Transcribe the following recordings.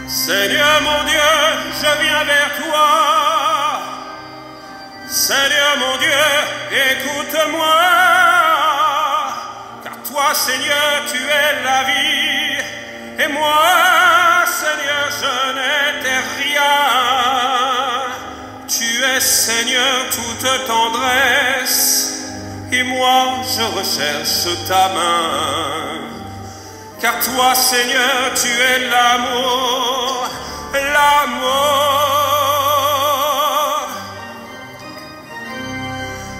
Seigneur mon Dieu, je viens vers toi. Seigneur mon Dieu, écoute-moi. Car toi, Seigneur, tu es la vie. Et moi, Seigneur, je n'étais rien. Tu es, Seigneur, toute tendresse. Et moi, je recherche ta main. Car toi, Seigneur, tu es l'amour, l'amour.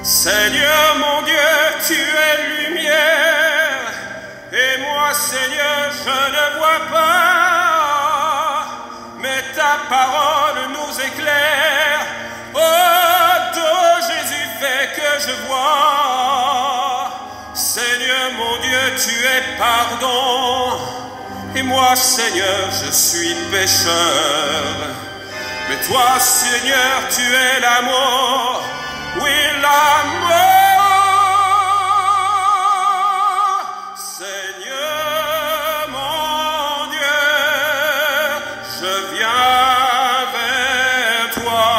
Seigneur, mon Dieu, tu es lumière. Et moi, Seigneur, je ne vois pas. Mais ta parole nous éclaire. Oh, toi, Jésus, fais que je vois. Seigneur, mon Dieu, tu es pardon. Et moi, Seigneur, je suis pécheur. Mais toi, Seigneur, tu es l'amour. Oui, l'amour. Seigneur, mon Dieu, je viens vers toi.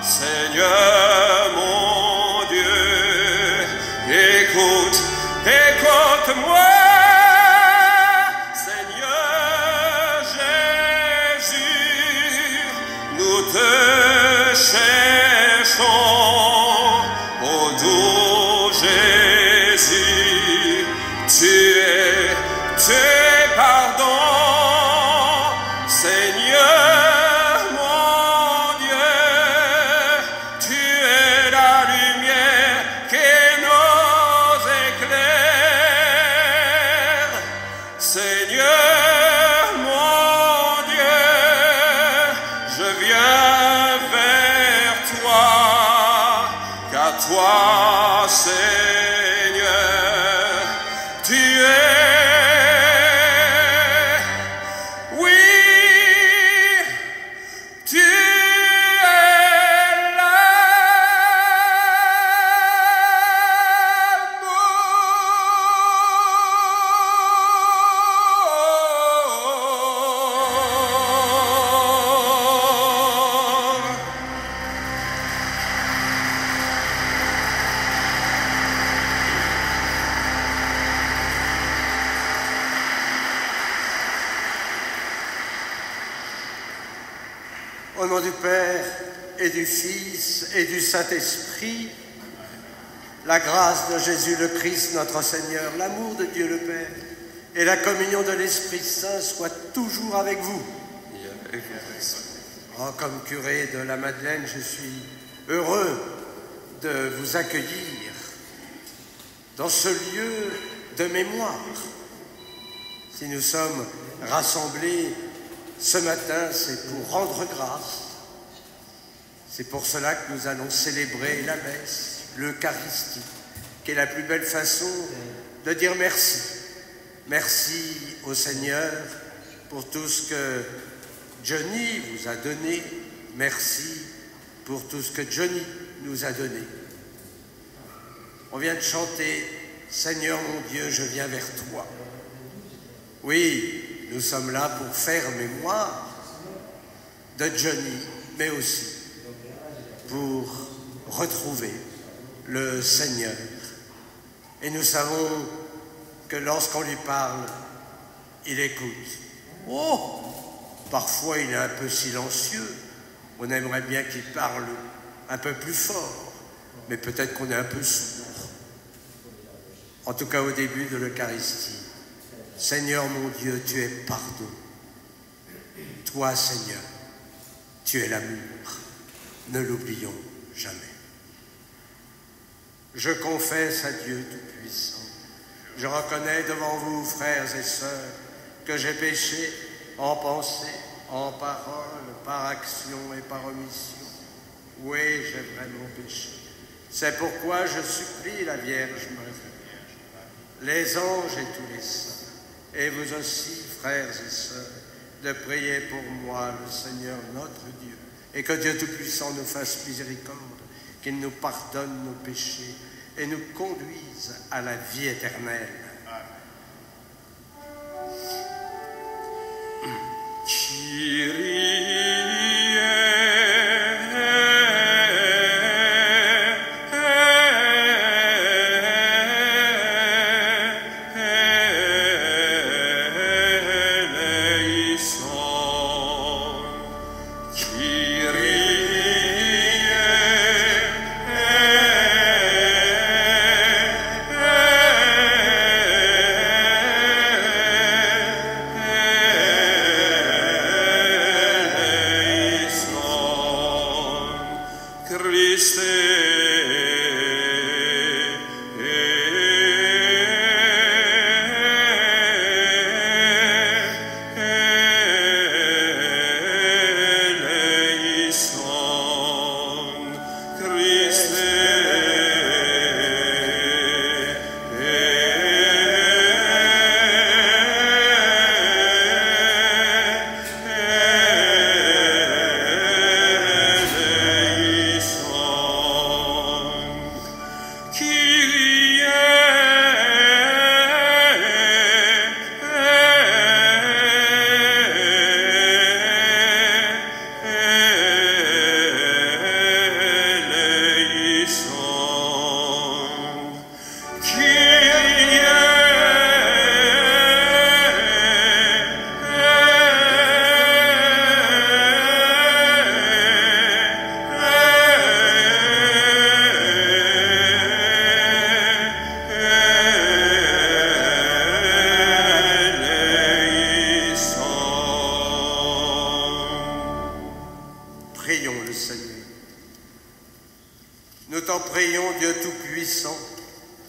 Seigneur, mon Dieu, écoute, écoute-moi. Seigneur Jésus, nous te cherchons. Oh doux Jésus, tu es pardon. Seigneur mon Dieu, tu es la lumière qui nous éclaire. Seigneur mon Dieu, je viens vers toi, car toi, Seigneur, tu es, oui, tu es l'amour. Au nom du Père et du Fils et du Saint-Esprit, la grâce de Jésus le Christ notre Seigneur, l'amour de Dieu le Père et la communion de l'Esprit Saint soient toujours avec vous. Oh, comme curé de la Madeleine, je suis heureux de vous accueillir dans ce lieu de mémoire. Si nous sommes rassemblés ce matin, c'est pour rendre grâce. C'est pour cela que nous allons célébrer la messe, l'Eucharistie, qui est la plus belle façon de dire merci. Merci au Seigneur pour tout ce que Johnny vous a donné. Merci pour tout ce que Johnny nous a donné. On vient de chanter « Seigneur mon Dieu, je viens vers toi ». Oui, nous sommes là pour faire mémoire de Johnny, mais aussi pour retrouver le Seigneur. Et nous savons que lorsqu'on lui parle, il écoute. Oh, parfois il est un peu silencieux. On aimerait bien qu'il parle un peu plus fort, mais peut-être qu'on est un peu sourd. En tout cas, au début de l'Eucharistie, Seigneur mon Dieu, tu es pardon. Toi, Seigneur, tu es l'amour. Ne l'oublions jamais. Je confesse à Dieu Tout-Puissant. Je reconnais devant vous, frères et sœurs, que j'ai péché en pensée, en parole, par action et par omission. Oui, j'ai vraiment péché. C'est pourquoi je supplie la Vierge Marie, les anges et tous les saints, et vous aussi, frères et sœurs, de prier pour moi, le Seigneur notre Dieu, et que Dieu Tout-Puissant nous fasse miséricorde, qu'il nous pardonne nos péchés et nous conduise à la vie éternelle.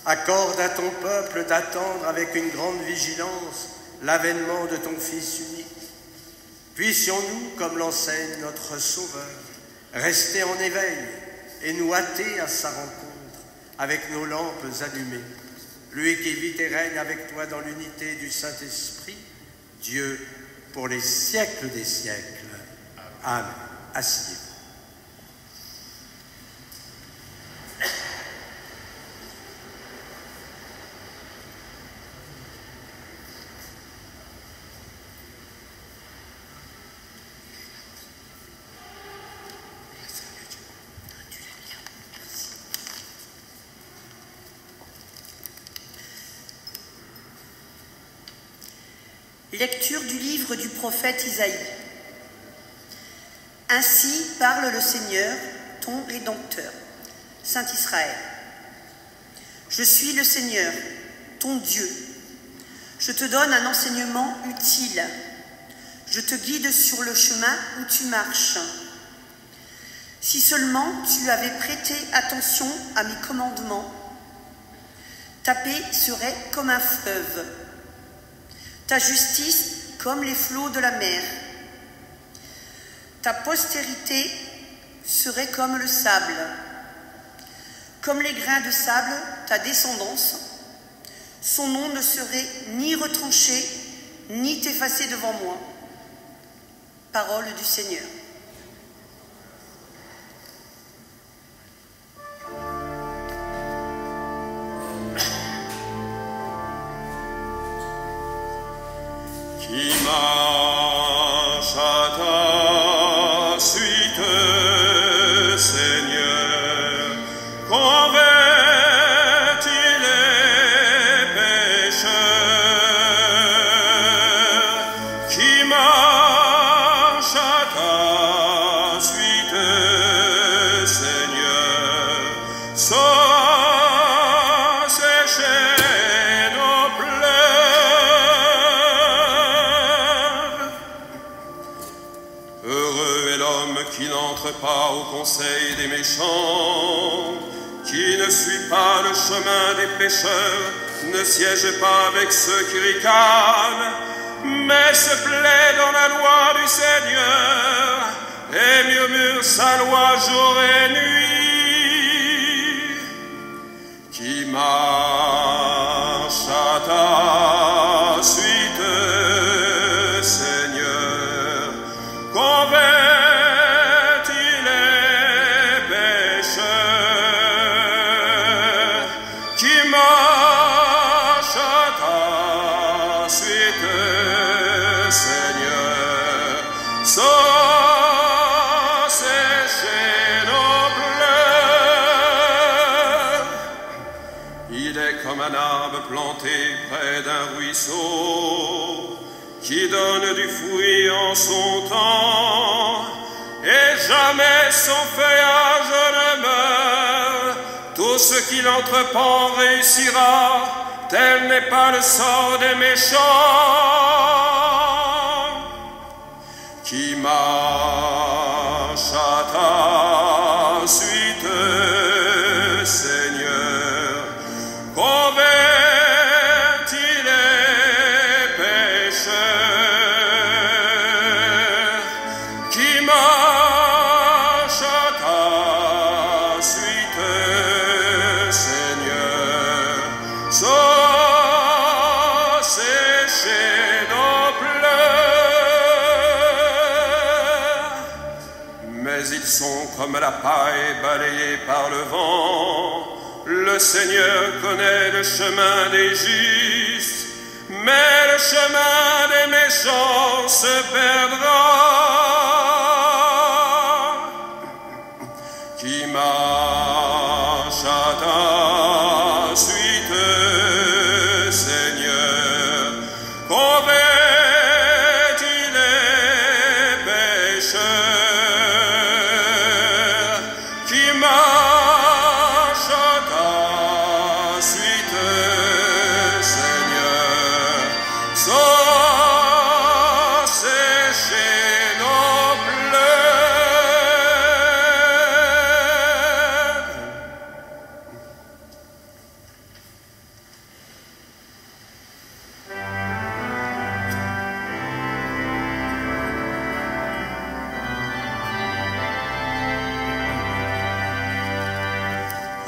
Accorde à ton peuple d'attendre avec une grande vigilance l'avènement de ton Fils unique. Puissions-nous, comme l'enseigne notre Sauveur, rester en éveil et nous hâter à sa rencontre avec nos lampes allumées. Lui qui vit et règne avec toi dans l'unité du Saint-Esprit, Dieu pour les siècles des siècles. Amen. Asseyez-vous. Lecture du livre du prophète Isaïe. Ainsi parle le Seigneur, ton Rédempteur, Saint Israël. Je suis le Seigneur, ton Dieu. Je te donne un enseignement utile. Je te guide sur le chemin où tu marches. Si seulement tu avais prêté attention à mes commandements, ta paix serait comme un fleuve. Ta justice comme les flots de la mer. Ta postérité serait comme le sable. Comme les grains de sable, ta descendance, son nom ne serait ni retranché, ni effacé devant moi. Parole du Seigneur. Qui marche à ta suite, Seigneur, convertis les pécheurs. Qui marche à ta suite, Seigneur, saura sécher nos pleurs. Heureux est l'homme qui n'entre pas au conseil des méchants, qui ne suit pas le chemin des pécheurs, ne siège pas avec ceux qui ricanent, mais se plaît dans la loi du Seigneur et murmure sa loi jour et nuit. Qui marche à ta suite, Seigneur, convertis les pécheurs. Qui marche à ta suite, Seigneur, arbre planté près d'un ruisseau, qui donne du fruit en son temps, et jamais son feuillage ne meurt. Tout ce qu'il entreprend réussira, tel n'est pas le sort des méchants. Qui marche à ta suite, Seigneur, convertis les pécheurs. Qui marche à ta suite, Seigneur, sans sécher nos pleurs. Mais ils sont comme la paille balayée par le vent. Le Seigneur connaît le chemin des justes, mais le chemin des méchants se perdra. Qui marche à ta suite, Seigneur, convertis les pécheurs. Qui marche à ta suite, Seigneur, sans sécher nos pleurs.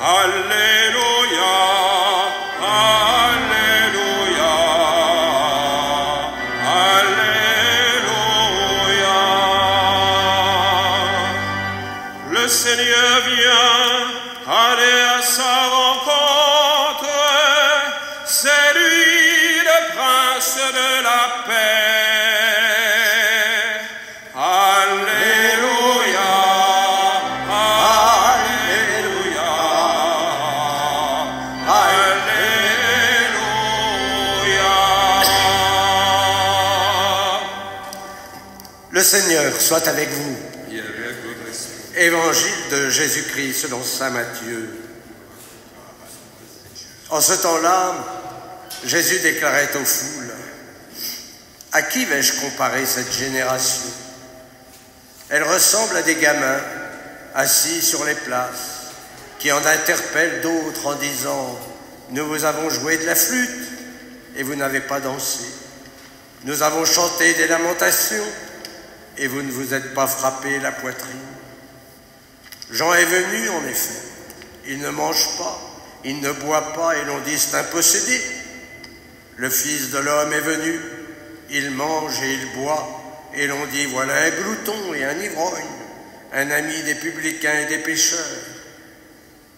Alléluia, Alléluia, Alléluia. Le Seigneur vient, allez à sa rencontre, c'est lui le prince de la paix. Alléluia, Alléluia, Alléluia. Le Seigneur soit avec vous. Et avec votre esprit. Évangile de Jésus-Christ selon saint Matthieu. En ce temps-là, Jésus déclarait aux foules: « À qui vais-je comparer cette génération? Elle ressemble à des gamins assis sur les places, qui en interpellent d'autres en disant: « Nous vous avons joué de la flûte, et vous n'avez pas dansé. Nous avons chanté des lamentations, et vous ne vous êtes pas frappé la poitrine. » Jean est venu, en effet. Il ne mange pas, il ne boit pas, et l'on dit: c'est un possédé. Le Fils de l'homme est venu, il mange et il boit, et l'on dit: voilà un glouton et un ivrogne, un ami des publicains et des pécheurs.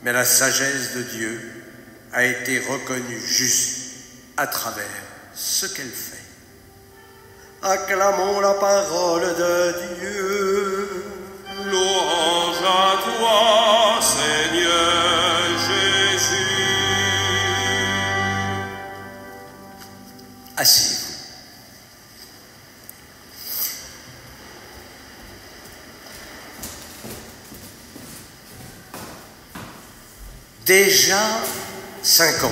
Mais la sagesse de Dieu a été reconnue juste à travers ce qu'elle fait. Acclamons la parole de Dieu. Louange à toi, Seigneur Jésus. Asseyez-vous. Déjà 5 ans.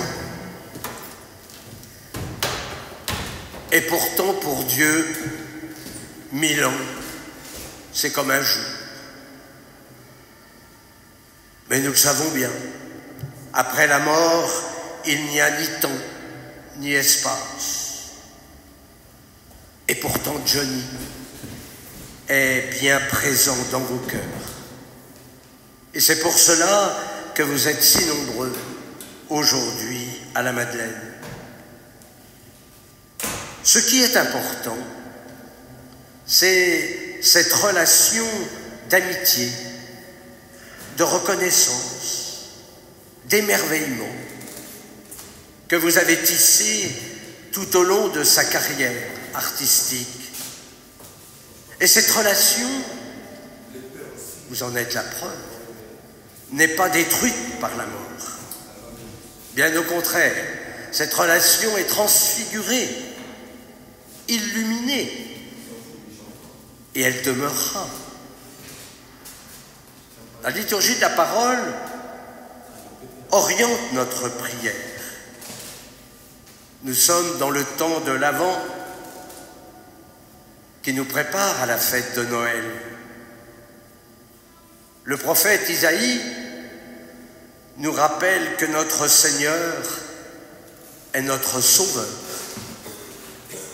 Et pourtant, pour Dieu, 1000 ans, c'est comme un jour. Mais nous le savons bien, après la mort, il n'y a ni temps, ni espace. Et pourtant, Johnny est bien présent dans vos cœurs. Et c'est pour cela que vous êtes si nombreux aujourd'hui à la Madeleine. Ce qui est important, c'est cette relation d'amitié, de reconnaissance, d'émerveillement que vous avez tissé tout au long de sa carrière artistique. Et cette relation, vous en êtes la preuve, n'est pas détruite par la mort. Bien au contraire, cette relation est transfigurée, illuminée, et elle demeurera. La liturgie de la parole oriente notre prière. Nous sommes dans le temps de l'Avent qui nous prépare à la fête de Noël. Le prophète Isaïe nous rappelle que notre Seigneur est notre Sauveur.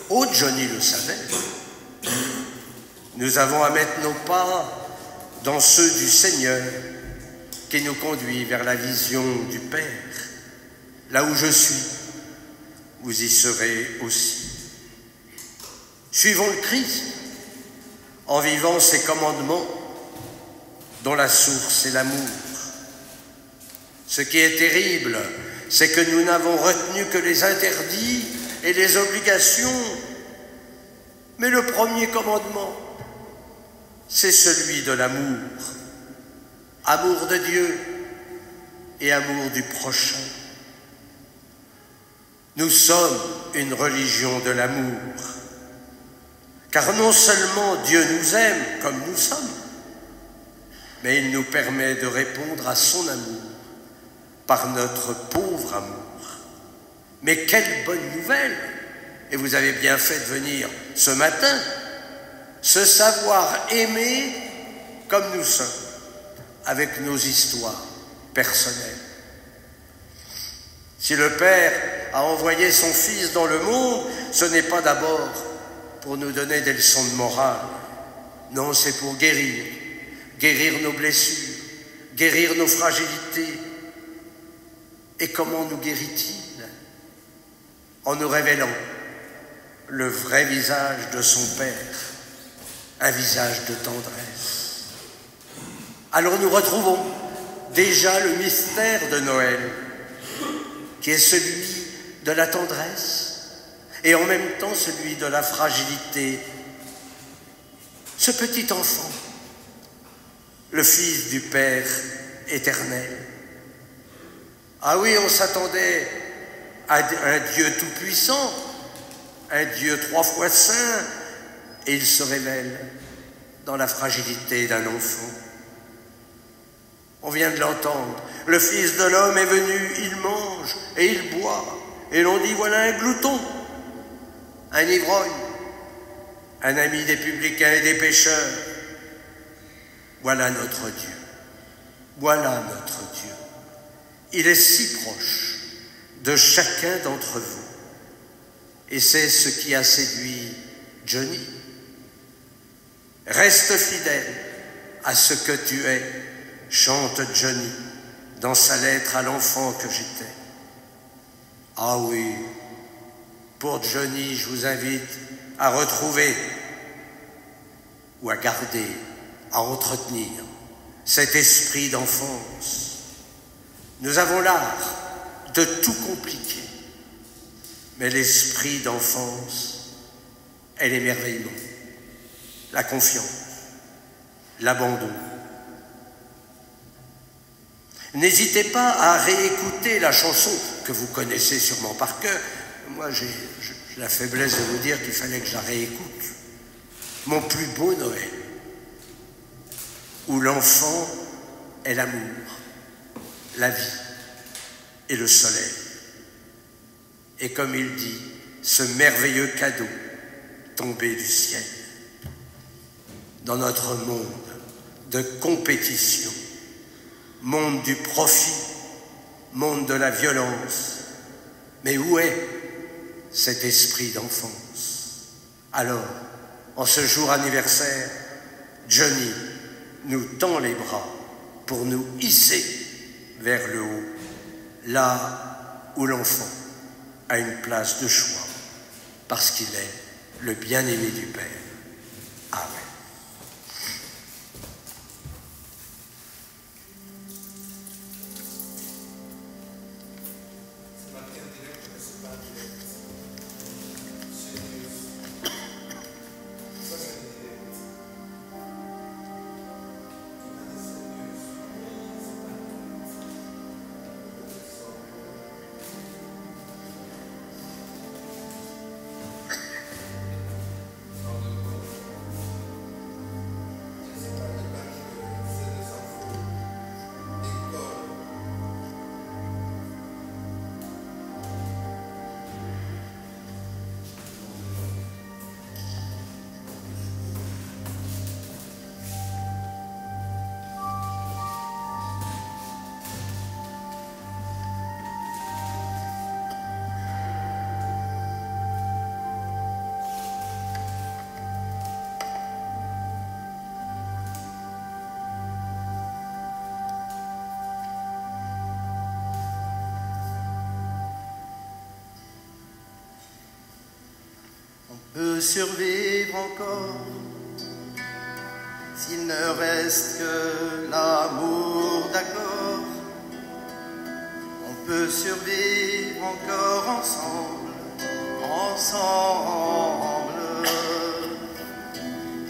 Oh, Johnny le savait. Nous avons à mettre nos pas dans ceux du Seigneur qui nous conduit vers la vision du Père. Là où je suis, vous y serez aussi. Suivons le Christ en vivant ses commandements dont la source est l'amour. Ce qui est terrible, c'est que nous n'avons retenu que les interdits et les obligations. Mais le premier commandement, c'est celui de l'amour. Amour de Dieu et amour du prochain. Nous sommes une religion de l'amour. Car non seulement Dieu nous aime comme nous sommes, mais il nous permet de répondre à son amour par notre pauvre amour. Mais quelle bonne nouvelle! Et vous avez bien fait de venir ce matin, se savoir aimer comme nous sommes, avec nos histoires personnelles. Si le Père a envoyé son Fils dans le monde, ce n'est pas d'abord pour nous donner des leçons de morale. Non, c'est pour guérir nos blessures, guérir nos fragilités. Et comment nous guérit-il? En nous révélant le vrai visage de son Père, un visage de tendresse. Alors nous retrouvons déjà le mystère de Noël, qui est celui de la tendresse et en même temps celui de la fragilité. Ce petit enfant, le Fils du Père éternel. Ah oui, on s'attendait à un Dieu tout-puissant, un Dieu 3 fois saint, et il se révèle dans la fragilité d'un enfant. On vient de l'entendre, le Fils de l'homme est venu, il mange et il boit, et l'on dit voilà un glouton, un ivrogne, un ami des publicains et des pécheurs. Voilà notre Dieu, voilà notre Dieu. Il est si proche de chacun d'entre vous, et c'est ce qui a séduit Johnny. Reste fidèle à ce que tu es, chante Johnny dans sa lettre à l'enfant que j'étais. Ah oui, pour Johnny, je vous invite à retrouver ou à garder, à entretenir cet esprit d'enfance. Nous avons l'art de tout compliquer, mais l'esprit d'enfance est l'émerveillement, la confiance, l'abandon. N'hésitez pas à réécouter la chanson que vous connaissez sûrement par cœur. Moi, j'ai la faiblesse de vous dire qu'il fallait que je la réécoute. Mon plus beau Noël, où l'enfant est l'amour, la vie et le soleil. Et comme il dit, ce merveilleux cadeau tombé du ciel. Dans notre monde de compétition, monde du profit, monde de la violence. Mais où est cet esprit d'enfance? Alors, en ce jour anniversaire, Johnny nous tend les bras pour nous hisser vers le haut, là où l'enfant a une place de choix, parce qu'il est le bien-aimé du Père. Amen. On peut survivre encore s'il ne reste que l'amour, d'accord. On peut survivre encore ensemble, ensemble.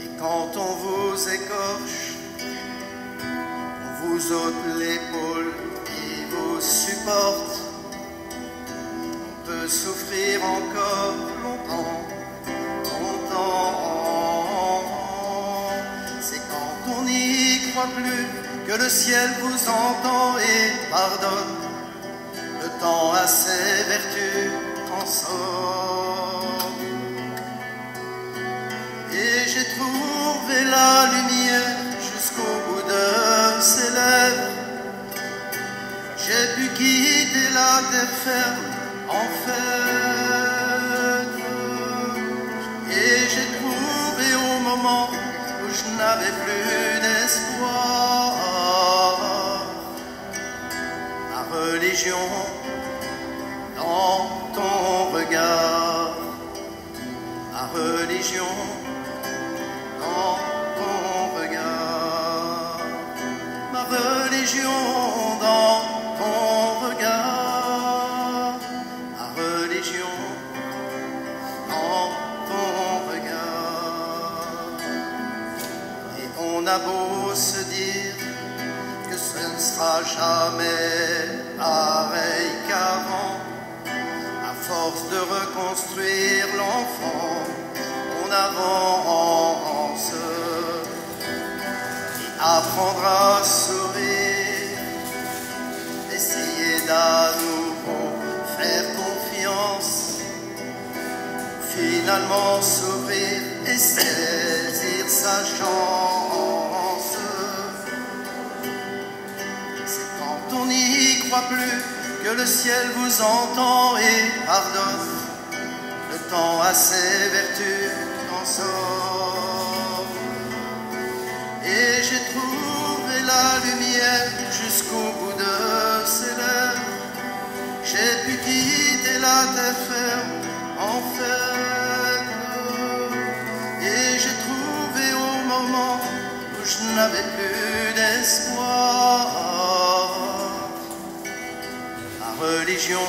Et quand on vous écorche, on vous ôte l'épaule qui vous supporte. On peut souffrir encore longtemps, longtemps. C'est quand on n'y croit plus que le ciel vous entend et pardonne. Le temps a ses vertus en somme. Et j'ai trouvé la lumière jusqu'au bout de ses lèvres. J'ai pu quitter la terre ferme en fête. Et j'ai trouvé au moment où je n'avais plus d'espoir ma religion dans ton regard, ma religion dans ton regard, ma religion dans ton regard, ma religion dans ton regard. Et on a beau se dire que ce ne sera jamais pareil qu'avant, à force de reconstruire l'enfant, on avance et apprendre à sourire, essayer d'à nouveau faire confiance, finalement s'ouvrir et saisir sa chance. C'est quand on n'y croit plus que le ciel vous entend et pardonne. Le temps a ses vertus en somme. Et j'ai trouvé la lumière jusqu'au bout de ses lèvres. J'ai pu quitter la terre ferme en fête. Et j'ai trouvé au moment où je n'avais plus d'espoir ma religion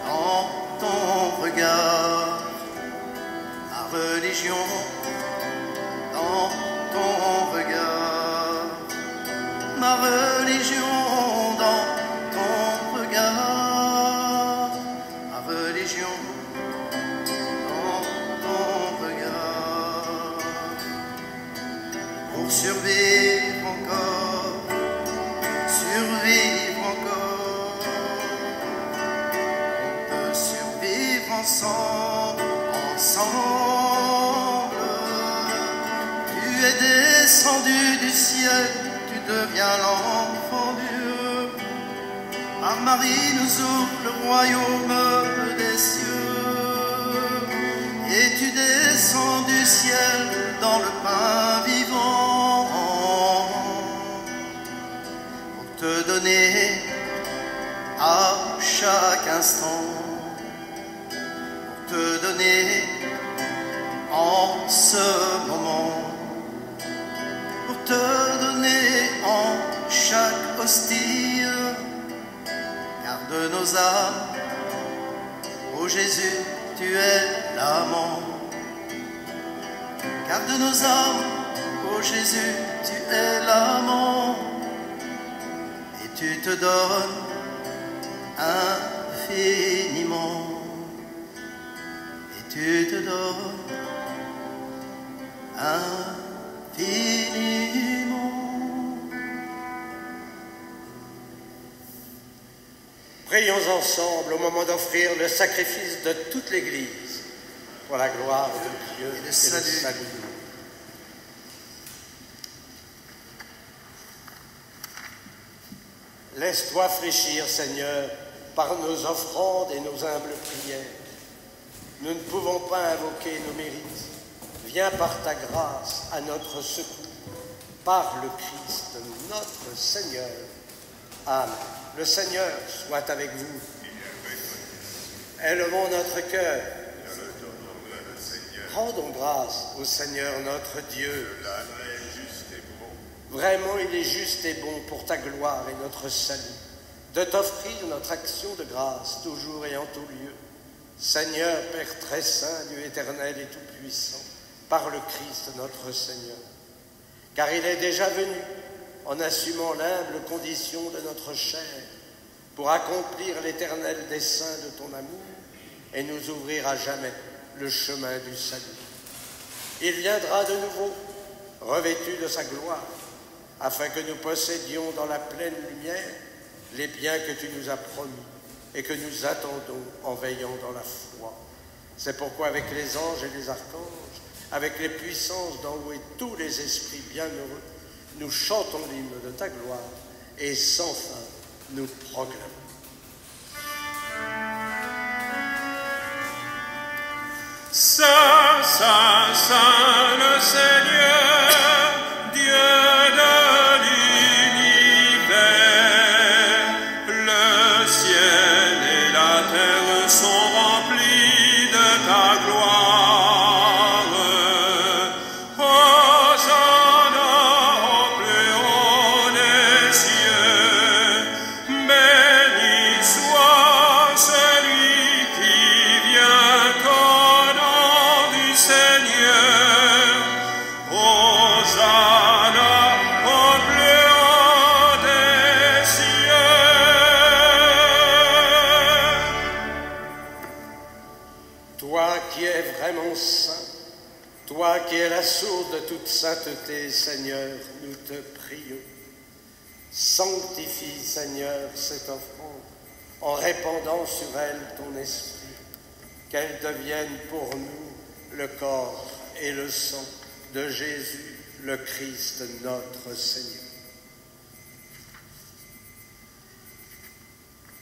dans ton regard, ma religion dans ton regard, ma religion dans ton regard, ma religion dans ton regard. Pour survivre encore, survivre encore, on peut survivre ensemble, ensemble. Tu es descendu du ciel, tu deviens l'enfant Dieu. Par Marie nous ouvre le royaume des cieux. Et tu descends du ciel dans le pain vivant pour te donner à chaque instant, pour te donner en ce moment, pour te donner en chaque hostie. Garde nos âmes, ô Jésus, tu es l'amant. Garde nos âmes, ô Jésus, tu es l'amant. Et tu te donnes infiniment. Et tu te donnes infiniment. Prions ensemble au moment d'offrir le sacrifice de toute l'Église pour la gloire de Dieu et le salut. Laisse-toi fléchir, Seigneur, par nos offrandes et nos humbles prières. Nous ne pouvons pas invoquer nos mérites. Viens par ta grâce à notre secours, par le Christ notre Seigneur. Amen. Le Seigneur soit avec vous. Élevons notre cœur. Rendons grâce au Seigneur notre Dieu. Cela est juste et bon. Vraiment, il est juste et bon pour ta gloire et notre salut, de t'offrir notre action de grâce, toujours et en tout lieu. Seigneur, Père très saint, Dieu éternel et tout-puissant, par le Christ notre Seigneur. Car il est déjà venu, en assumant l'humble condition de notre chair, pour accomplir l'éternel dessein de ton amour et nous ouvrir à jamais le chemin du salut. Il viendra de nouveau, revêtu de sa gloire, afin que nous possédions dans la pleine lumière les biens que tu nous as promis et que nous attendons en veillant dans la foi. C'est pourquoi avec les anges et les archanges, avec les puissances d'en haut et tous les esprits bienheureux, nous chantons l'hymne de ta gloire et sans fin nous proclamons. Saint, Saint, Saint, le Seigneur, Dieu de l'univers, le ciel et la terre sont remplis de ta gloire. Hosanna au plus haut des cieux, béni soit celui qui vient au nom du Seigneur. Hosanna au plus haut des cieux. Toi qui es vraiment saint, toi qui es la source de toute sainteté, Seigneur, nous te prions. Sanctifie, Seigneur, cette offrande en répandant sur elle ton esprit, qu'elle devienne pour nous le corps et le sang de Jésus, le Christ, notre Seigneur.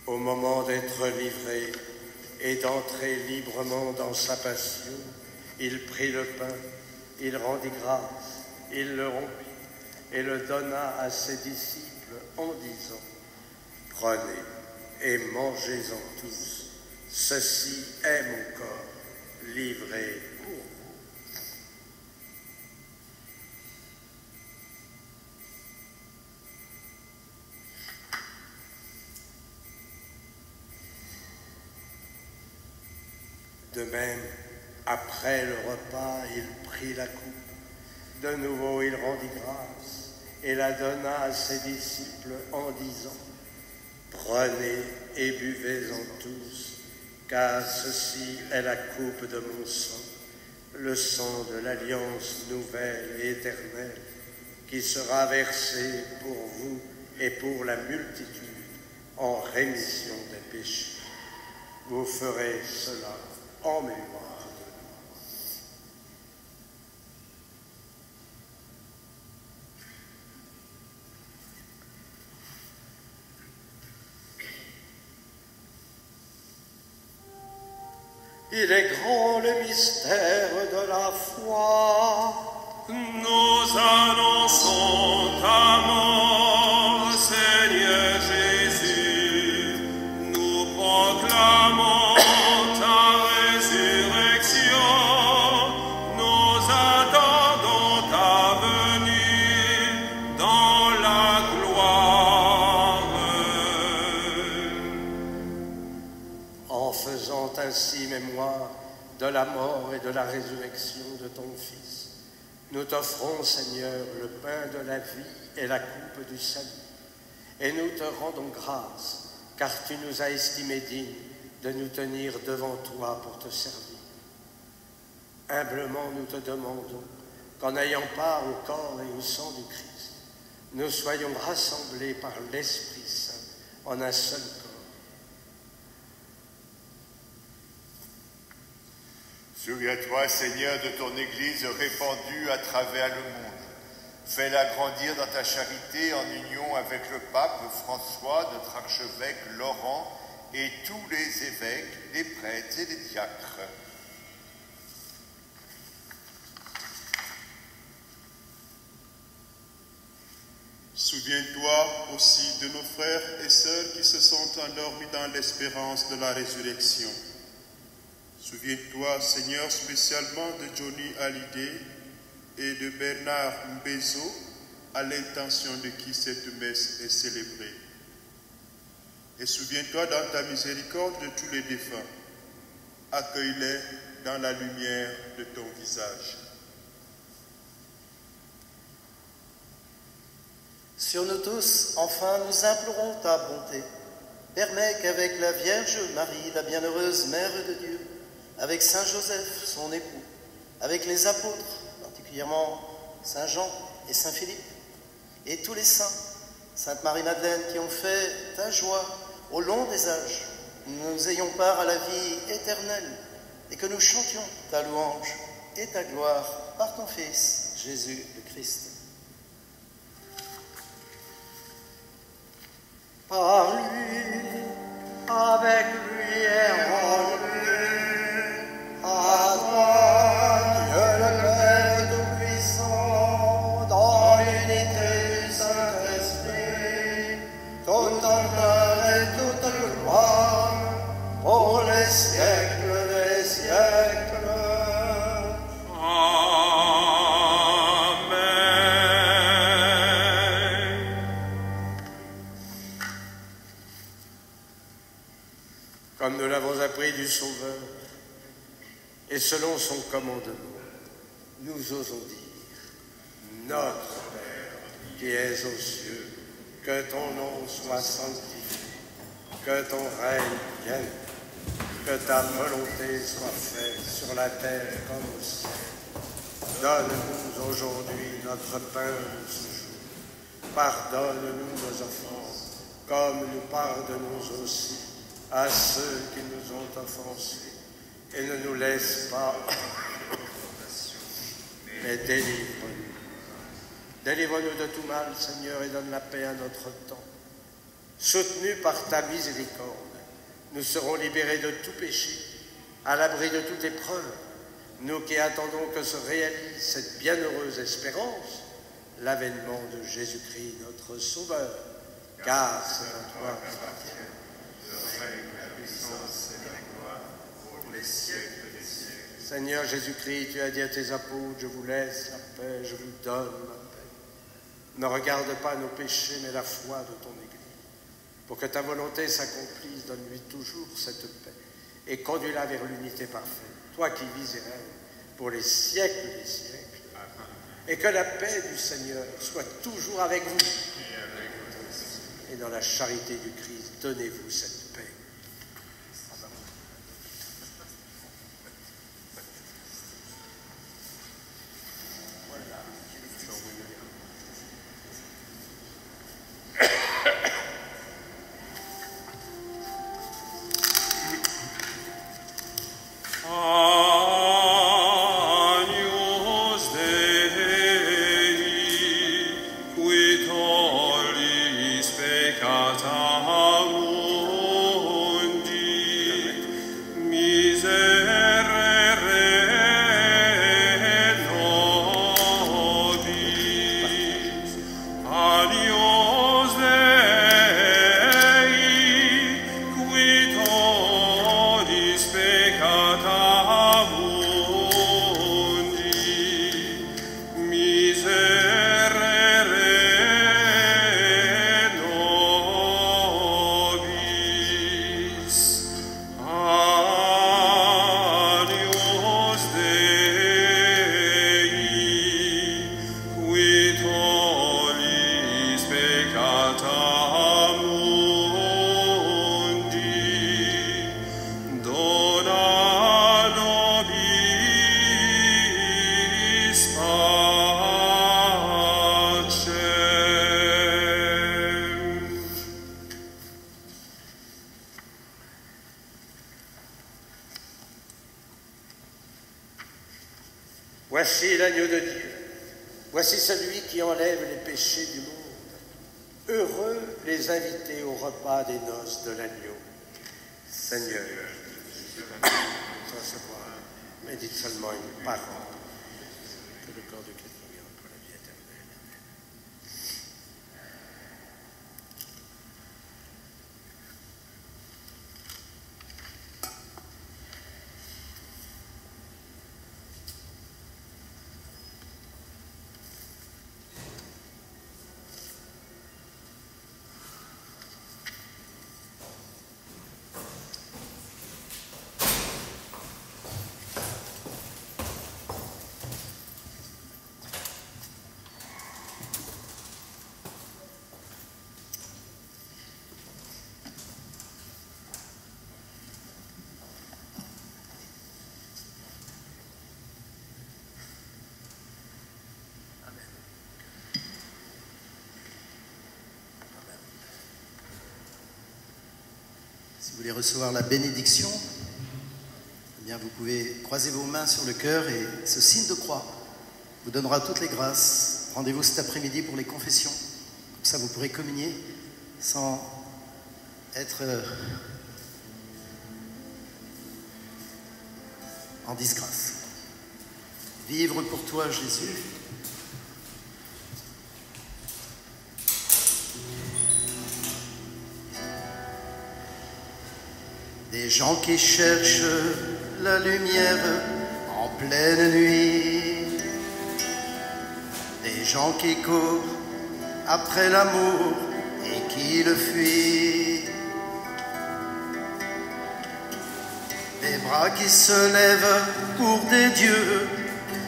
Au moment d'être livré et d'entrer librement dans sa passion, il prit le pain, il rendit grâce, il le rompit et le donna à ses disciples en disant : « Prenez et mangez-en tous, ceci est mon corps livré pour vous. » De même, après le repas, il prit la coupe. De nouveau, il rendit grâce et la donna à ses disciples en disant : « Prenez et buvez-en tous, car ceci est la coupe de mon sang, le sang de l'alliance nouvelle et éternelle, qui sera versé pour vous et pour la multitude en rémission des péchés. Vous ferez cela en mémoire de moi. » Il est grand le mystère de la foi. Nous annonçons ta mort, Seigneur Jésus. Nous proclamons ta résurrection. Nous attendons ta venue dans la gloire. En faisant ainsi mémoire de la mort et de la résurrection de ton Fils, nous t'offrons, Seigneur, le pain de la vie et la coupe du salut. Et nous te rendons grâce, car tu nous as estimés dignes de nous tenir devant toi pour te servir. Humblement, nous te demandons qu'en ayant part au corps et au sang du Christ, nous soyons rassemblés par l'Esprit Saint en un seul corps. Souviens-toi, Seigneur, de ton Église répandue à travers le monde. Fais-la grandir dans ta charité en union avec le pape François, notre archevêque Laurent et tous les évêques, les prêtres et les diacres. Souviens-toi aussi de nos frères et sœurs qui se sont endormis dans l'espérance de la résurrection. Souviens-toi, Seigneur, spécialement de Johnny Hallyday et de Bernard Mbezo, à l'intention de qui cette messe est célébrée. Et souviens-toi dans ta miséricorde de tous les défunts. Accueille-les dans la lumière de ton visage. Sur nous tous, enfin, nous implorons ta bonté. Permets qu'avec la Vierge Marie, la bienheureuse Mère de Dieu, avec Saint Joseph, son époux, avec les apôtres, particulièrement Saint Jean et Saint Philippe, et tous les saints, Sainte Marie-Madeleine, qui ont fait ta joie au long des âges, nous ayons part à la vie éternelle et que nous chantions ta louange et ta gloire par ton Fils, Jésus le Christ. Par lui, avec lui et en lui, à toi, Dieu le Père Tout-Puissant, dans l'unité du Saint-Esprit, tout honneur et toute gloire, pour les siècles des siècles. Comme nous l'avons appris du Sauveur, et selon son commandement, nous osons dire: Notre Père, qui es aux cieux, que ton nom soit sanctifié, que ton règne vienne, que ta volonté soit faite sur la terre comme au ciel. Donne-nous aujourd'hui notre pain de ce jour. Pardonne-nous nos offenses, comme nous pardonnons aussi à ceux qui nous ont offensés, et ne nous laisse pas mais délivre-nous. Délivre-nous de tout mal, Seigneur, et donne la paix à notre temps. Soutenus par ta miséricorde, nous serons libérés de tout péché, à l'abri de toute épreuve, nous qui attendons que se réalise cette bienheureuse espérance, l'avènement de Jésus-Christ, notre Sauveur, car c'est à toi qu'appartient le règne, la puissance et la gloire pour les siècles des siècles. Seigneur Jésus-Christ, tu as dit à tes apôtres: je vous laisse la paix, je vous donne ma paix. Ne regarde pas nos péchés, mais la foi de ton Église. Pour que ta volonté s'accomplisse, donne-lui toujours cette paix et conduis-la vers l'unité parfaite. Toi qui vis et règnes pour les siècles des siècles. Et que la paix du Seigneur soit toujours avec vous. Et dans la charité du Christ, donnez-vous cette paix. Voici l'agneau de Dieu, voici celui qui enlève les péchés du monde. Heureux les invités au repas des noces de l'agneau. Seigneur, je peux recevoir, mais dites seulement une parole, que le corps de Christ revienne pour la vie éternelle. voulez recevoir la bénédiction, eh bien vous pouvez croiser vos mains sur le cœur et ce signe de croix vous donnera toutes les grâces. Rendez-vous cet après-midi pour les confessions. Comme ça, vous pourrez communier sans être en disgrâce. Vivre pour toi, Jésus. Des gens qui cherchent la lumière en pleine nuit. Des gens qui courent après l'amour et qui le fuient. Des bras qui se lèvent pour des dieux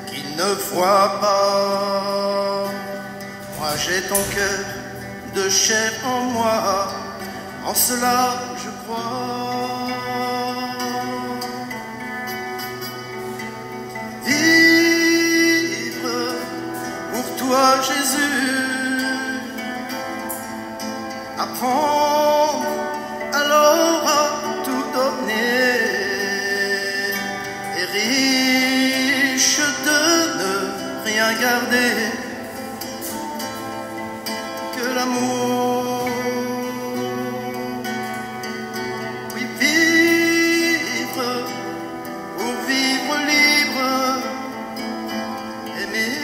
qu'ils ne voient pas. Moi j'ai ton cœur de chair en moi, en cela je crois. Vivre pour toi Jésus, apprendre alors à tout donner, et riche de ne rien garder que l'amour. Oui, vivre pour vivre libre, aimer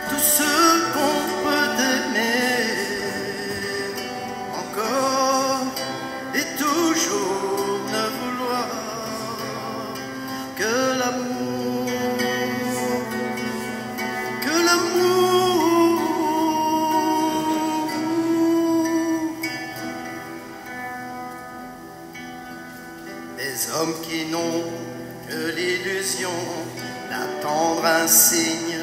tout ce qu'on peut aimer, encore et toujours ne vouloir que l'amour, que l'amour. Des hommes qui n'ont que l'illusion d'attendre un signe,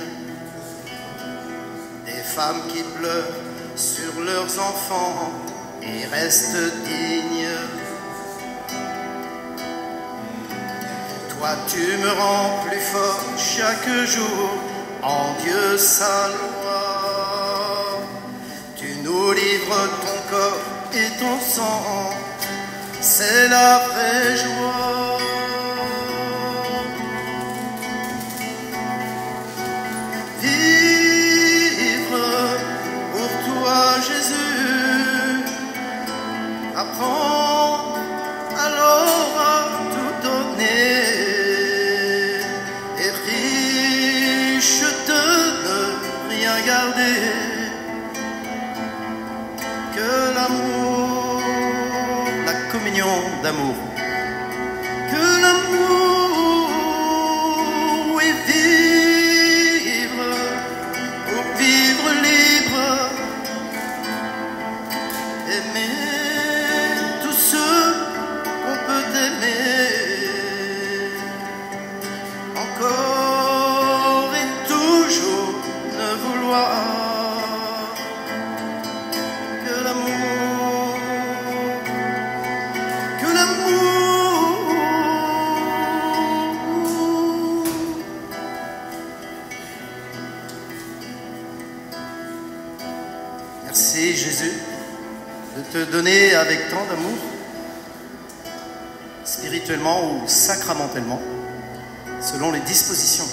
des femmes qui pleurent sur leurs enfants et restent dignes. Toi tu me rends plus fort chaque jour, en Dieu sa loi. Tu nous livres ton corps et ton sang, c'est la vraie joie. Vivre pour toi Jésus, apprendre alors à tout donner, et riche de ne rien garder que l'amour, la communion d'amour, que l'amour, oui, vivre pour vivre libre, aimer tout ce qu'on peut aimer, encore et toujours ne vouloir que l'amour, que l'amour. Merci Jésus de te donner avec tant d'amour, spirituellement ou sacramentellement, selon les dispositions.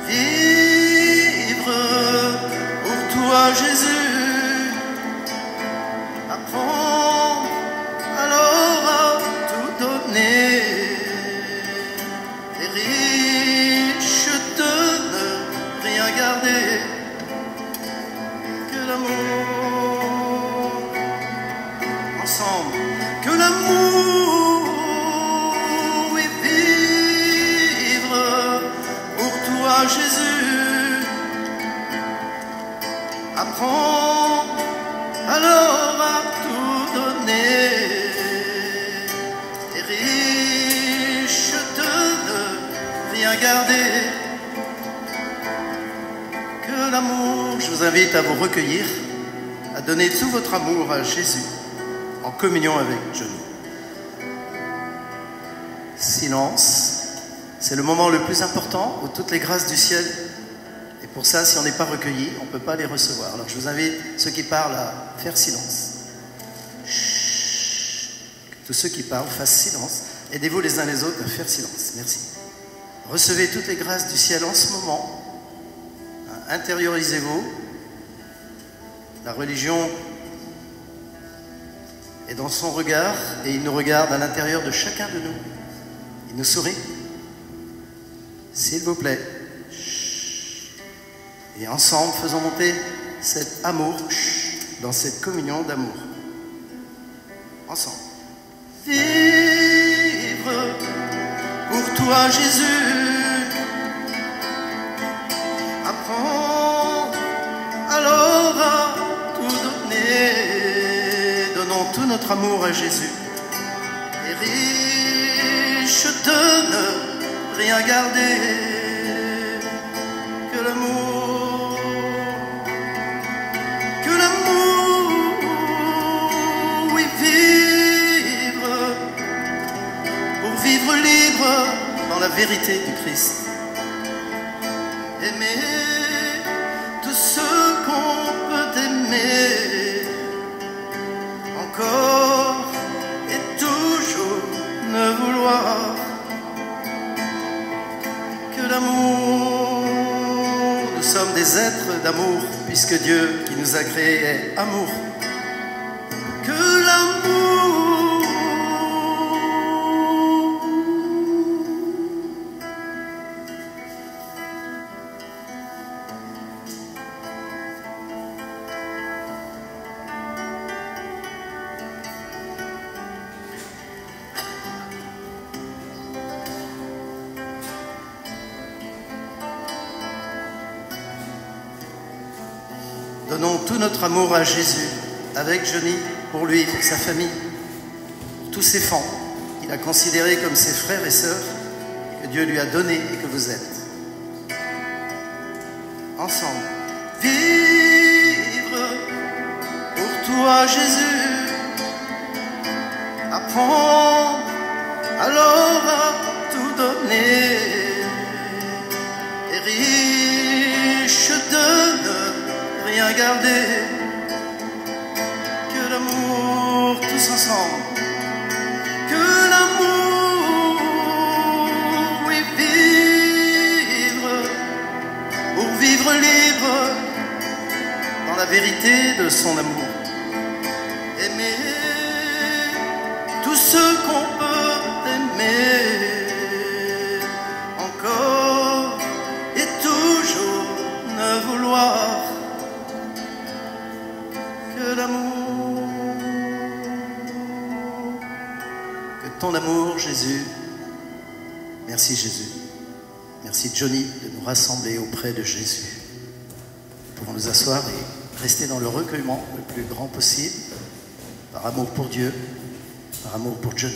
Vivre pour toi Jésus, apprendre alors à tout donner, et riche de ne rien garder que l'amour. Ensemble, que l'amour, oui, vivre pour toi Jésus, apprendre alors à tout donner, et riche de ne rien garder que l'amour. Je vous invite à vous recueillir, à donner tout votre amour à Jésus en communion avec Dieu. Silence, c'est le moment le plus important où toutes les grâces du ciel, et pour ça, si on n'est pas recueilli, on ne peut pas les recevoir. Alors je vous invite, ceux qui parlent, à faire silence. Chut. tous ceux qui parlent fassent silence. Aidez-vous les uns les autres à faire silence. Merci. Recevez toutes les grâces du ciel en ce moment. Intériorisez-vous. La religion est dans son regard et il nous regarde à l'intérieur de chacun de nous. Il nous sourit. S'il vous plaît. Et ensemble, faisons monter cet amour dans cette communion d'amour. Ensemble. Vivre pour toi, Jésus. Apprends alors à tout donner. Donnons tout notre amour à Jésus. Et riche de ne rien garder que l'amour. Que l'amour, oui, vivre. Pour vivre libre dans la vérité du Christ. Aimer tout ce qu'on peut aimer, encore et toujours ne vouloir que l'amour. Nous sommes des êtres d'amour, puisque Dieu qui nous a créés est amour. Que l'amour. Donnons tout notre amour à Jésus, avec Johnny, pour lui, pour sa famille, pour tous ses enfants qu'il a considérés comme ses frères et sœurs, que Dieu lui a donnés et que vous êtes. Ensemble. Vivre pour toi, Jésus. Apprends alors à tout donner. Et riche de ne rien garder que l'amour, tous ensemble. Que l'amour, oui, vivre pour vivre libre dans la vérité de son amour. Aimer tout ce qu'on peut aimer, encore et toujours ne vouloir que l'amour. Que ton amour, Jésus. Merci Jésus. Merci Johnny de nous rassembler auprès de Jésus. Nous pouvons nous asseoir et rester dans le recueillement le plus grand possible, par amour pour Dieu, par amour pour Johnny.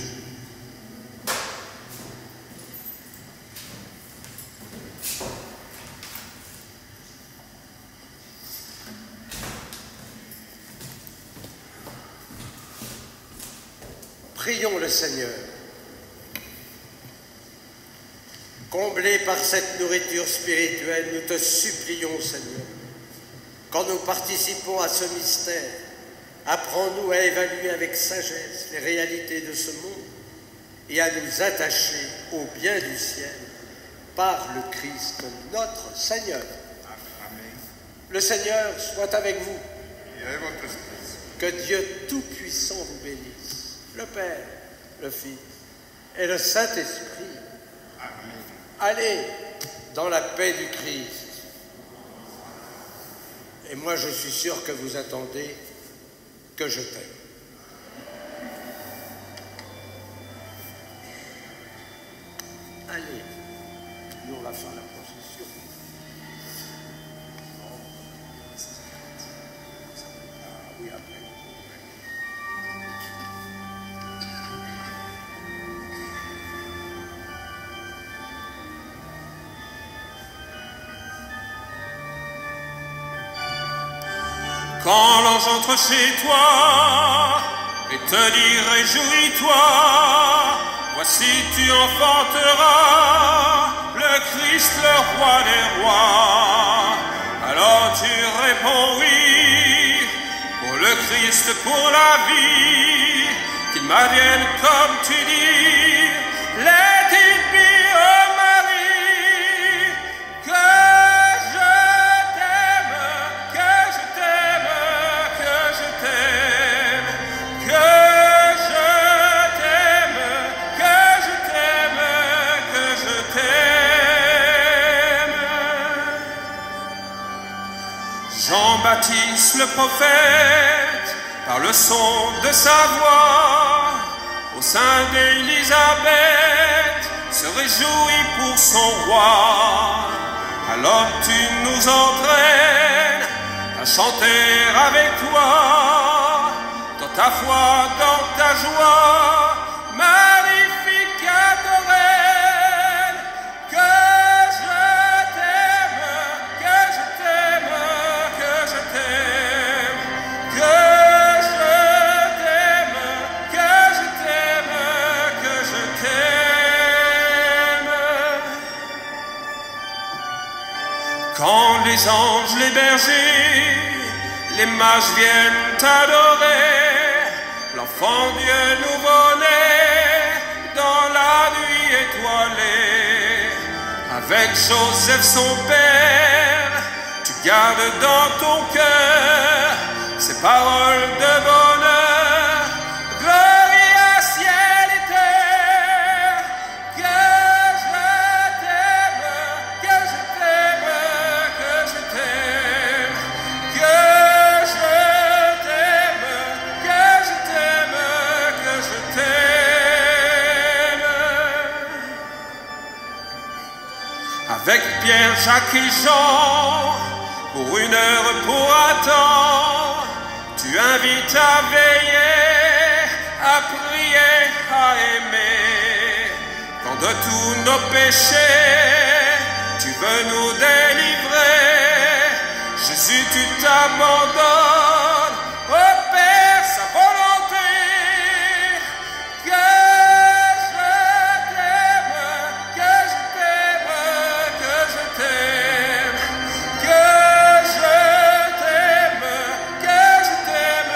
Prions le Seigneur. Comblés par cette nourriture spirituelle, nous te supplions, Seigneur, quand nous participons à ce mystère, apprends-nous à évaluer avec sagesse les réalités de ce monde et à nous attacher au bien du ciel par le Christ notre Seigneur. Amen. Le Seigneur soit avec vous. Et avec votre esprit. Que Dieu Tout-Puissant vous bénisse, le Père, le Fils et le Saint-Esprit. Amen. Allez dans la paix du Christ. Et moi, je suis sûr que vous attendez que je t'aime. Allez, nous on va faire la procession. Oui, après. Quand l'ange entre chez toi et te dit réjouis-toi, voici tu enfanteras le Christ, le roi des rois. Alors tu réponds oui, pour le Christ, pour la vie, qu'il m'advienne comme tu dis. Let it be, oh Marie, que je t'aime, que je t'aime, que je t'aime, que je t'aime, que je t'aime, que je t'aime. Jean-Baptiste le prophète, par le son de sa voix, au sein d'Élisabeth, se réjouit pour son roi. Alors tu nous entraînes à chanter avec toi, dans ta foi, dans ta joie, magnifique adorée, que je t'aime, que je t'aime, que je t'aime, que je t'aime, que je t'aime, que je t'aime. Quand les anges, les bergers, les mages viennent adorer l'enfant Dieu nouveau-né dans la nuit étoilée. Avec Joseph son père, tu gardes dans ton cœur ces paroles de bonheur. Gloria ciel et terre, que je t'aime, que je t'aime, que je t'aime, que je t'aime, que je t'aime, que je t'aime. Avec Pierre, Jacques et Jean, pour une heure, pour un temps, tu invites à veiller, à prier, à aimer. Quand de tous nos péchés, tu veux nous délivrer, Jésus, tu t'abandonnes, au Père, sa volonté. Que je t'aime, que je t'aime, que je t'aime, que je t'aime, que je t'aime,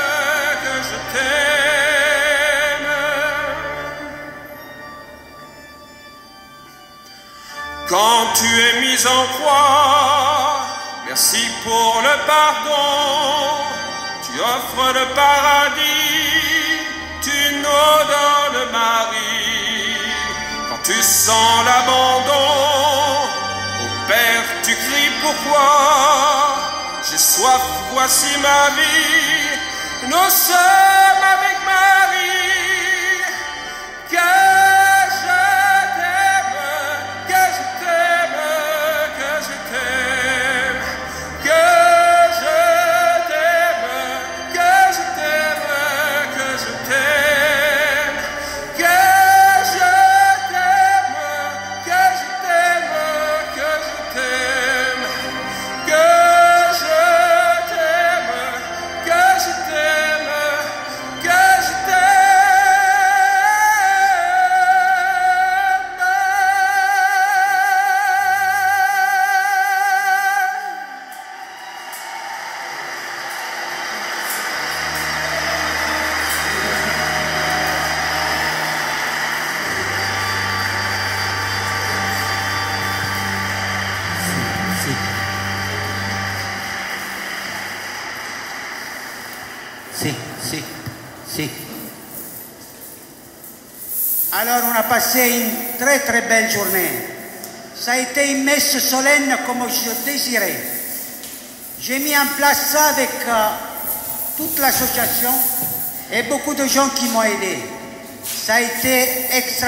que je t'aime. Quand tu es mis en croix, merci pour le pardon, tu offres le paradis, tu nous donnes Marie. Quand tu sens l'abandon, au Père tu cries pourquoi, j'ai soif, voici ma vie, nous sommes avec Marie. Que je t'aime, que je t'aime, que je t'aime, que je t'aime, que je t'aime, que je t'aime, que je t'aime, que je t'aime, que je t'aime, que je t'aime, que je t'aime, que je t'aime. Si. Alors on a passé une très très belle journée. Ça a été une messe solennelle comme je désirais. J'ai mis en place ça avec toute l'association et beaucoup de gens qui m'ont aidé. Ça a été extra.